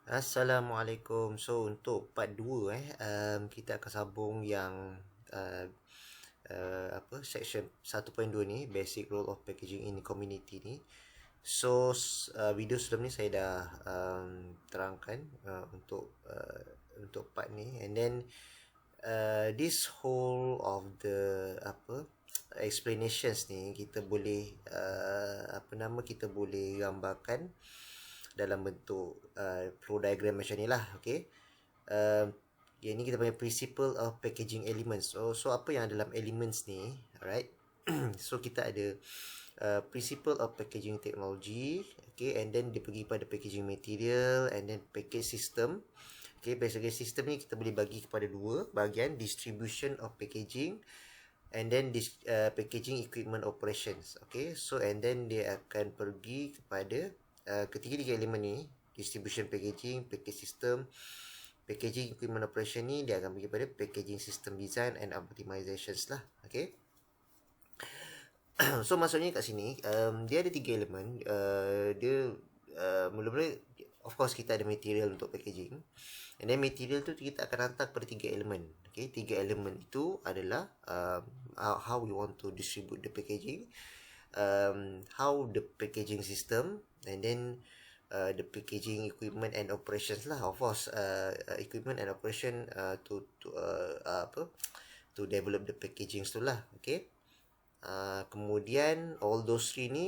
Assalamualaikum. So untuk part 2 kita akan sambung yang uh, section 1.2 ni, basic role of packaging in community ni. So video sebelum ni saya dah terangkan untuk part ni, and then this whole of the explanations ni kita boleh kita boleh gambarkan dalam bentuk flow diagram macam ni lah. Okay, yang ni kita panggil principle of packaging elements. So apa yang dalam elements ni, alright? So kita ada principle of packaging technology, okay, and then dia pergi pada packaging material, and then package system. Okay, packaging system ni kita boleh bagi kepada dua bahagian: distribution of packaging, and then this packaging equipment operations. Okay, so and then dia akan pergi kepada ketiga-tiga elemen ni: distribution packaging, package system, packaging equipment operation ni dia akan pergi pada packaging system design and optimizations lah. Okay. So maksudnya kat sini dia ada tiga elemen. Dia mula-mula of course kita ada material untuk packaging, and then material tu kita akan hantar pada tiga elemen. Okay, tiga elemen itu adalah how we want to distribute the packaging, how the packaging system, and then the packaging equipment and operations lah. Of course equipment and operation to develop the packaging tu lah. Okay. Kemudian all those three ni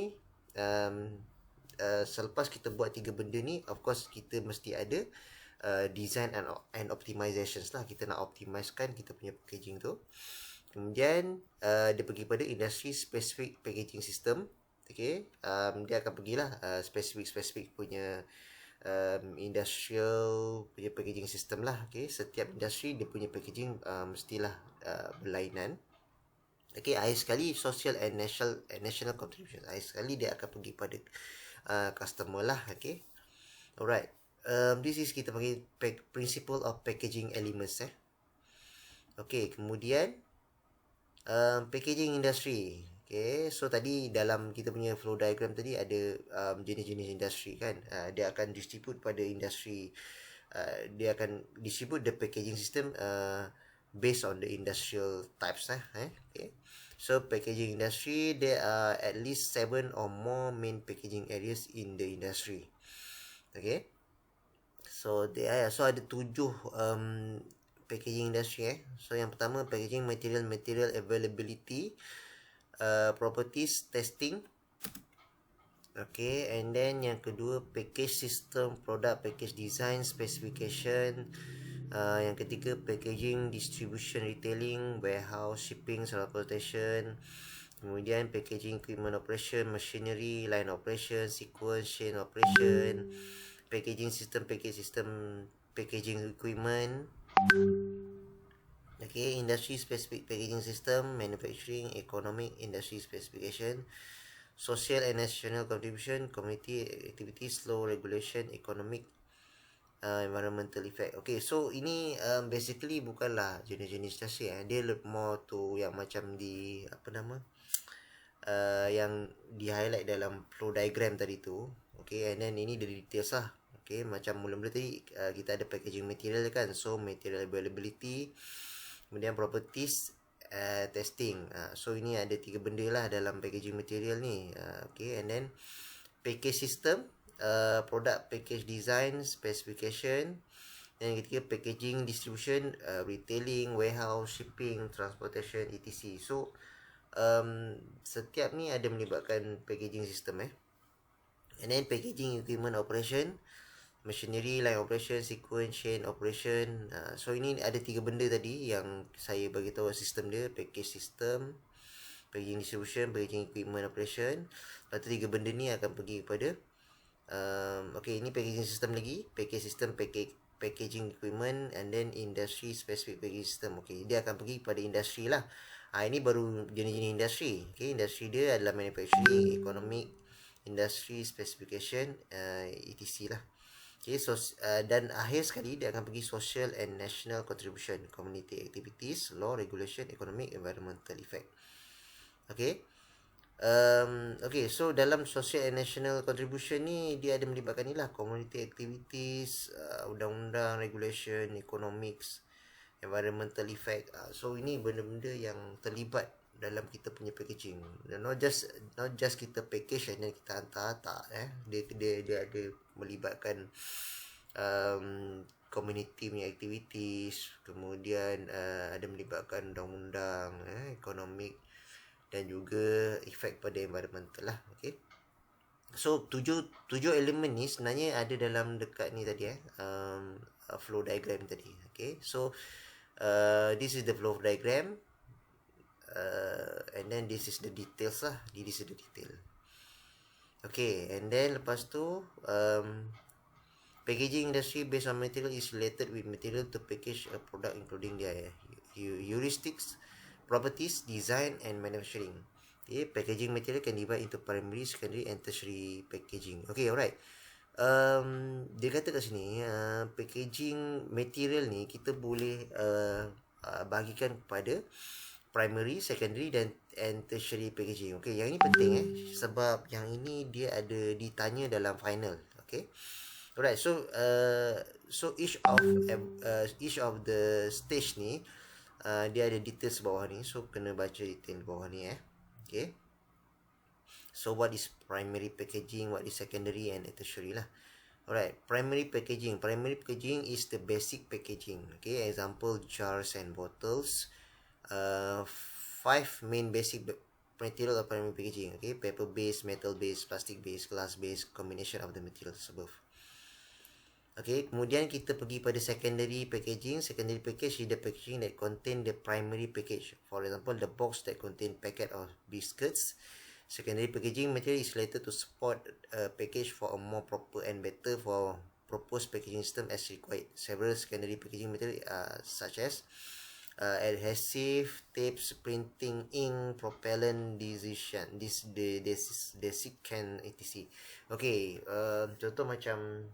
selepas kita buat tiga benda ni, of course kita mesti ada design and optimizations lah. Kita nak optimizekan kita punya packaging tu. Kemudian dia pergi pada industry specific packaging system. Okay, dia akan pergilah spesifik punya industrial punya packaging system lah. Okay, setiap industri dia punya packaging mestilah berlainan. Okay, akhir sekali social and national contribution. Akhir sekali dia akan pergi pada customer lah. Okay, alright. This is kita panggil principle of packaging elements. Okay, kemudian packaging industry. Okay, so tadi dalam kita punya flow diagram tadi ada jenis-jenis industri kan. Dia akan distribute pada industri. Dia akan distribute the packaging system based on the industrial types. Okay. So packaging industry, there are at least 7 or more main packaging areas in the industry. Okay. So ada 7 packaging industry. So yang pertama packaging material availability, properties testing. Okay, and then yang kedua package system, product package design, specification. Yang ketiga packaging distribution, retailing, warehouse, shipping, transportation. Kemudian packaging equipment operation, machinery, line operation, sequence, chain operation. Packaging system, packaging equipment. Okay, industry specific packaging system, manufacturing, economic, industry specification, social and national contribution, community activities, law regulation, economic, environmental effect. Okay, so ini basically bukanlah jenis-jenis industri. Dia more to yang macam di yang di highlight dalam flow diagram tadi tu. Okay, and then ini the details lah. Okay, macam mula-mula tadi kita ada packaging material kan. So material availability, kemudian properties, testing. So ini ada tiga benda lah dalam packaging material ni. Okay, and then package system, product package design, specification. Dan yang ketiga packaging distribution, retailing, warehouse, shipping, transportation, etc. So setiap ni ada melibatkan packaging system. And then packaging equipment operation, machinery, line operation, sequence, chain operation. So ini ada tiga benda tadi yang saya bagi tahu sistem dia: package system, packaging distribution, packaging equipment operation. Lepas tu tiga benda ni akan pergi kepada okay, ini packaging system lagi, package system, packaging equipment, and then industry specific packaging system. Okay, dia akan pergi pada industri lah. Ini baru jenis-jenis industri. Okay, industri dia adalah manufacturing, economic, industry specification, etc. lah. Okay, so dan akhir sekali dia akan pergi social and national contribution, community activities, law regulation, economic, environmental effect. Okay. Okay, so dalam social and national contribution ni dia ada melibatkan ni lah, community activities, undang-undang, regulation, economics, environmental effect. So ini benda-benda yang terlibat dalam kita punya packaging. Not just kita package and then kita hantar, tak. Dia ada melibatkan community punya activities, kemudian ada melibatkan undang-undang, economic dan juga efek pada environmental lah. Okay. So tujuh elemen ni sebenarnya ada dalam dekat ni tadi flow diagram tadi. Okay. So this is the flow diagram, and then this is the details lah. This is the detail. Okay, and then lepas tu packaging industry based on material is related with material to package a product including their heuristics, properties, design and manufacturing. Okay, packaging material can divide into primary, secondary and tertiary packaging. Okay, alright. Dia kata kat sini packaging material ni kita boleh bahagikan kepada primary, secondary and tertiary packaging. Okay, yang ini penting sebab yang ini dia ada ditanya dalam final. Okay. Alright, so each of the stage ni dia ada details bawah ni, so kena baca detail bawah ni Okay. So what is primary packaging, what is secondary and tertiary lah. Alright, primary packaging is the basic packaging. Okay, example jars and bottles. 5 main basic material of primary packaging. Okay, paper based, metal based, plastic based, glass based, combination of the materials above. Okay, kemudian kita pergi pada secondary packaging. Secondary package is the packaging that contain the primary package. For example, the box that contain packet of biscuits. Secondary packaging material is related to support a package for a more proper and better for proposed packaging system as required. Several secondary packaging material such as adhesive, tapes, printing, ink, propellant, desiccant, etc. Okay, contoh macam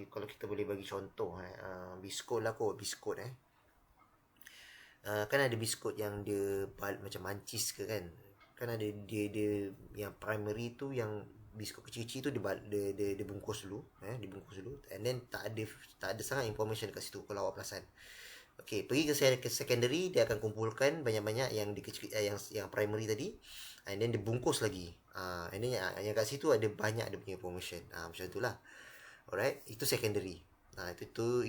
kalau kita boleh bagi contoh biskut lah kot, biskut kan ada biskut yang dia macam mancis ke kan ada dia yang primary tu, yang biskut kecil-kecil tu dia bungkus dulu dibungkus dulu, and then tak ada sangat information kat situ kalau awak perasan. Okay, pergi ke secondary, dia akan kumpulkan banyak-banyak yang di kecil yang primary tadi, and then dia bungkus lagi, and then yang kat situ ada banyak dia punya information, macam itulah. Alright, itu secondary. Itu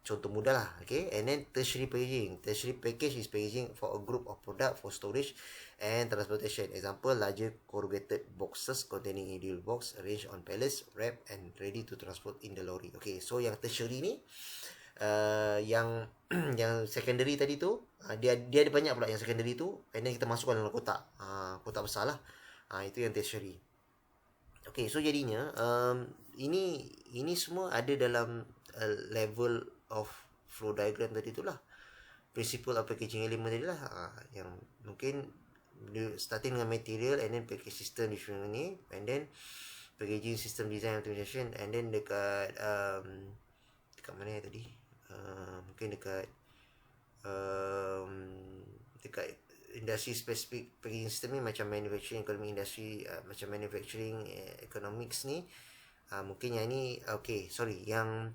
contoh mudah lah. Okay, and then tertiary packaging. Tertiary package is packaging for a group of product for storage and transportation. Example, larger corrugated boxes containing individual box arranged on pallets, wrapped and ready to transport in the lorry. Okay, so yang tertiary ni yang secondary tadi tu, dia ada banyak pula yang secondary tu, and then kita masukkan dalam kotak besar lah. Itu yang tertiary. Okay, so jadinya ini semua ada dalam level of flow diagram tadi tu lah. Principle of packaging element tadi lah. Yang mungkin starting dengan material, and then package system different ni, and then packaging system design optimization, and then dekat mana tadi? Mungkin dekat industry specific packaging system ni macam manufacturing economic industry, macam manufacturing economics ni, mungkin yang ni yang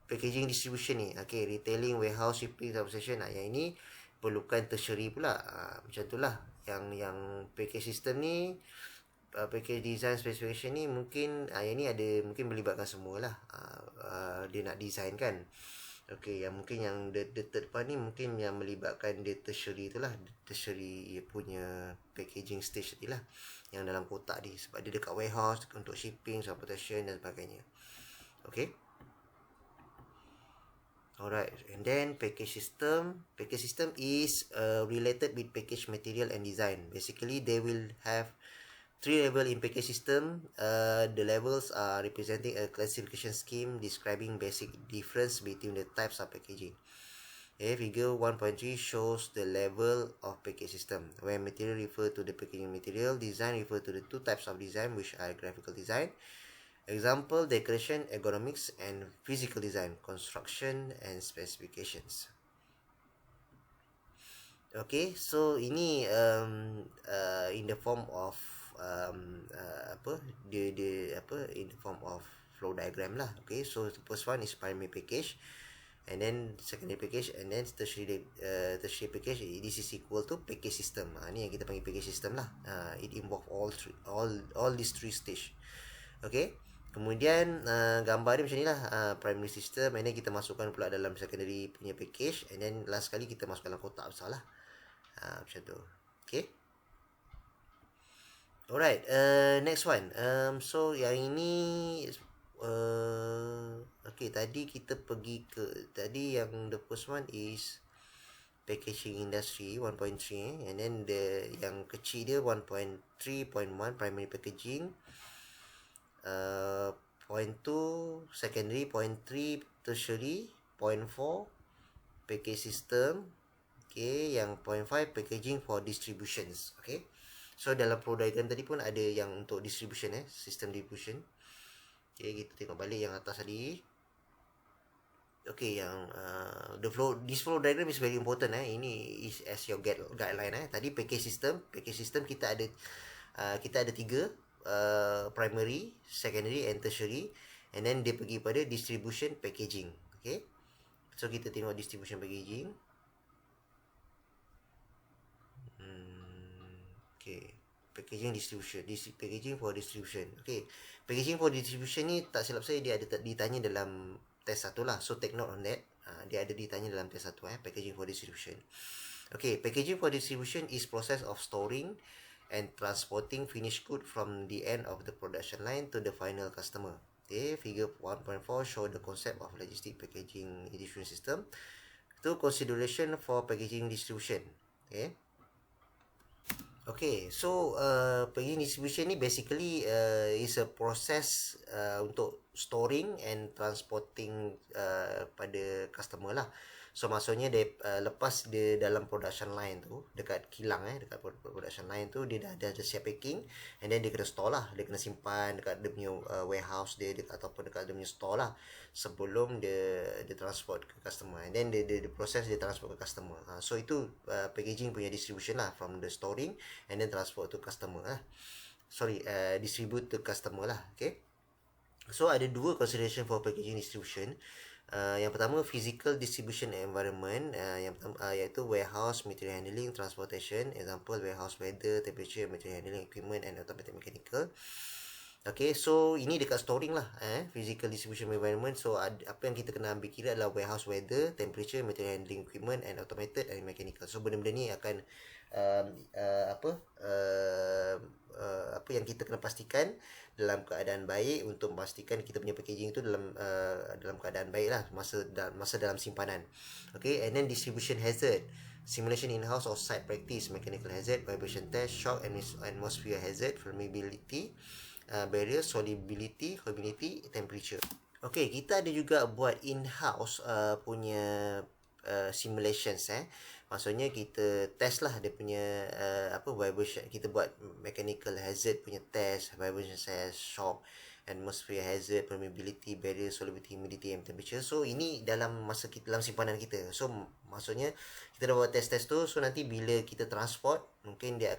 packaging distribution ni, retailing, warehouse, shipping, transportation, yang ini perlukan tertiary pula, macam itulah. Yang package system ni, package design specification ni, mungkin yang ni ada mungkin melibatkan semua lah, dia nak design kan. Okay, yang mungkin yang the third part ni mungkin yang melibatkan the tertiary tu lah, tertiary punya packaging stage tadi lah, yang dalam kotak ni, sebab dia dekat warehouse untuk shipping, transportation dan sebagainya. Okay. Alright, and then package system is related with package material and design. Basically, they will have 3 levels in package system. The levels are representing a classification scheme describing basic difference between the types of packaging. Figure 1.3 shows the level of package system, where material refer to the packaging material, design refer to the 2 types of design, which are graphical design. Example, decoration, ergonomics, and physical design, construction, and specifications. Okay, so ini in the form of apa dia apa in the form of flow diagram lah. Okay, so the first one is primary package, and then secondary package, and then tertiary package. This is equal to package system. Ni yang kita panggil package system lah. It involve all these three stage. Okay. Kemudian gambar dia macam ni lah, primary system, and then kita masukkan pula dalam secondary punya package, and then last kali kita masukkan dalam kotak besar lah. Macam tu. Okay. Alright, next one. So yang ini okay, tadi kita pergi ke, tadi yang the first one is packaging industry 1.3, and then yang kecil dia 1.3.1 primary packaging, point 2 secondary, point 3 tertiary, point 4 package system. Okay, yang point 5 packaging for distributions. Okay, so dalam flow diagram tadi pun ada yang untuk distribution, system distribution. Okay, kita tengok balik yang atas tadi. Okay, yang this flow diagram is very important. Ini is as your guideline. Tadi package system kita ada 3, primary, secondary and tertiary, and then dia pergi pada distribution packaging. Okay, so kita tengok distribution packaging. Okay, packaging distribution, packaging for distribution. Okay, packaging for distribution ni tak silap saya dia ada ditanya dalam test 1 lah. So take note on that. Dia ada ditanya dalam test 1 packaging for distribution. Okay, packaging for distribution is process of storing and transporting finished good from the end of the production line to the final customer. Okay, figure 1.4 show the concept of logistic packaging distribution system. Itu consideration for packaging distribution. Okay. Okay, so packaging distribution ni basically is a process untuk storing and transporting pada customer lah. So maksudnya dia lepas dia dalam production line tu, dekat kilang dekat production line tu dia dah siap packing, and then dia kena store lah, dia kena simpan dekat dia punya warehouse dia ataupun dekat dia punya store lah sebelum dia transport ke customer, and then dia proses dia transport ke customer. So itu packaging punya distribution lah, from the storing and then transport to customer lah. Distribute to customer lah. Okay, so ada 2 consideration for packaging distribution. Yang pertama physical distribution environment, yang pertama iaitu warehouse, material handling, transportation. Example warehouse weather, temperature, material handling equipment and automatic mechanical. Okay, so ini dekat storing lah, physical distribution environment. So apa yang kita kena ambil kira adalah warehouse weather, temperature, material handling equipment and automated and mechanical. So benda-benda ni akan apa yang kita kena pastikan dalam keadaan baik untuk memastikan kita punya packaging tu dalam keadaan baik lah masa dalam simpanan. Okay, and then distribution hazard, simulation in-house or site practice, mechanical hazard, vibration test, shock and atmosphere hazard, flammability, barrier, solubility, humidity, temperature. Okay, kita ada juga buat in-house punya simulations. Maksudnya kita test lah dia punya vibration. Kita buat mechanical hazard punya test, vibration test, shock, atmosphere hazard, permeability, barrier, solubility, humidity and temperature. So ini dalam masa kita dalam simpanan kita. So maksudnya kita dah buat test tu. So nanti bila kita transport, mungkin dia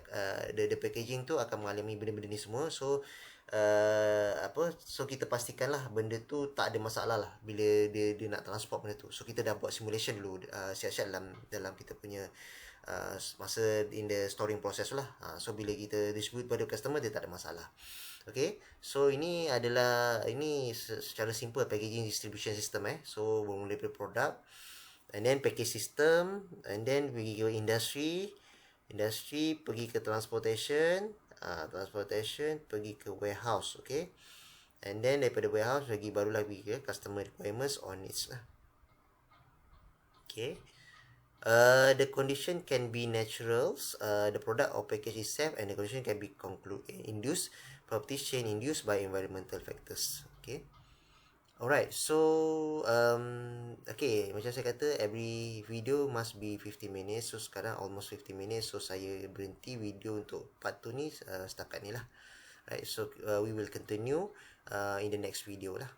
the packaging tu akan mengalami benda-benda ni semua. So so kita pastikanlah benda tu tak ada masalah lah bila dia nak transport benda tu. So kita dah buat simulation dulu siap-siap dalam kita punya masa in the storing process lah. So bila kita distribute pada customer dia tak ada masalah. Okay, so ini secara simple packaging distribution system. So bermula dari produk, and then package system, and then pergi ke industry pergi ke transportation, pergi ke warehouse. Okay, and then daripada warehouse barulah pergi ke customer requirements or needs lah. Okay, the condition can be naturals, the product or package is safe, and the condition can be induced, properties change induced by environmental factors. Okay, alright, so okay, macam saya kata every video must be 50 minutes. So sekarang almost 50 minutes. So saya berhenti video untuk part 2 ni setakat ni lah. Right, so we will continue in the next video lah.